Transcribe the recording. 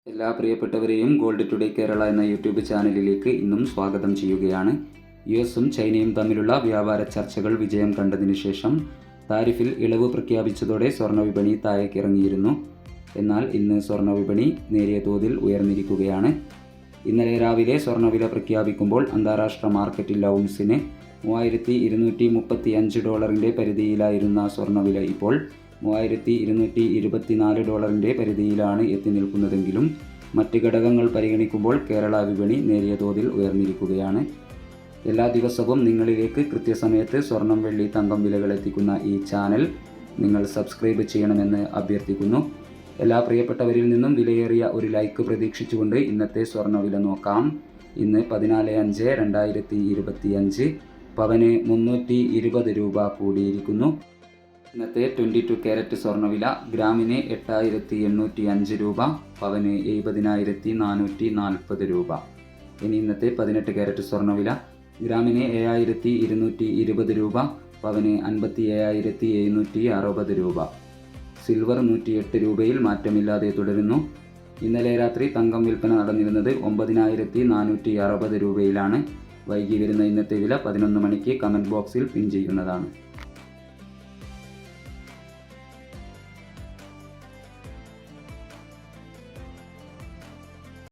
എല്ലാ പ്രിയപ്പെട്ടവരെയും gold today Kerala എന്ന യൂട്യൂബ് ചാനലിലേക്ക് ഇന്നും സ്വാഗതം ചെയ്യുകയാണ്. യുഎസും ചൈനയും തമ്മിലുള്ള വ്യാപാര ചർച്ചകൾ വിജയം കണ്ടതിനു ശേഷം താരിഫിൽ ഇളവ് പ്രഖ്യാപിച്ചതോടെ സ്വർണ്ണവിപണി താഴേക്കിറങ്ങിയിരുന്നു. എന്നാൽ ഇന്ന് സ്വർണ്ണവിപണി നേരിയ തോതിൽ ഉയർന്നിരിക്കുകയാണ്. ഇന്നലെ രാവിലെ സ്വർണ്ണവില പ്രഖ്യാപിക്കുമ്പോൾ അന്താരാഷ്ട്ര മാർക്കറ്റിൽ ഔൺസിന് $3235 പരിധിയിലായിരുന്ന സ്വർണ്ണവില ഇപ്പോൾ $3224 പരിധിയിലാണ് എത്തി നിൽക്കുന്നതെങ്കിലും മറ്റ് ഘടകങ്ങൾ പരിഗണിക്കുമ്പോൾ കേരള വിപണി നേരിയ തോതിൽ ഉയർന്നിരിക്കുകയാണ്. എല്ലാ ദിവസവും നിങ്ങളിലേക്ക് കൃത്യസമയത്ത് സ്വർണം, വെള്ളി, തങ്കം വിലകൾ എത്തിക്കുന്ന ഈ ചാനൽ നിങ്ങൾ സബ്സ്ക്രൈബ് ചെയ്യണമെന്ന് അഭ്യർത്ഥിക്കുന്നു. എല്ലാ പ്രിയപ്പെട്ടവരിൽ നിന്നും വിലയേറിയ ഒരു ലൈക്ക് പ്രതീക്ഷിച്ചുകൊണ്ട് ഇന്നത്തെ സ്വർണ്ണവില നോക്കാം. ഇന്ന് 14/5/2025 പവന് 320 രൂപ കൂടിയിരിക്കുന്നു. ഇന്നത്തെ 22 ക്യാരറ്റ് സ്വർണ്ണവില ഗ്രാമിന് 8805 രൂപ, പവന് 70,440 രൂപ. ഇനി ഇന്നത്തെ 18 ക്യാരറ്റ് സ്വർണ്ണവില ഗ്രാമിന് 7220 രൂപ, പവന് 57,760 രൂപ. സിൽവർ 108 രൂപയിൽ മാറ്റമില്ലാതെ തുടരുന്നു. ഇന്നലെ രാത്രി തങ്കം വിൽപ്പന നടന്നിരുന്നത് 9460 രൂപയിലാണ്. വൈകി വരുന്ന ഇന്നത്തെ വില 11 മണിക്ക് കമൻറ്റ് ബോക്സിൽ പിൻ ചെയ്യുന്നതാണ്.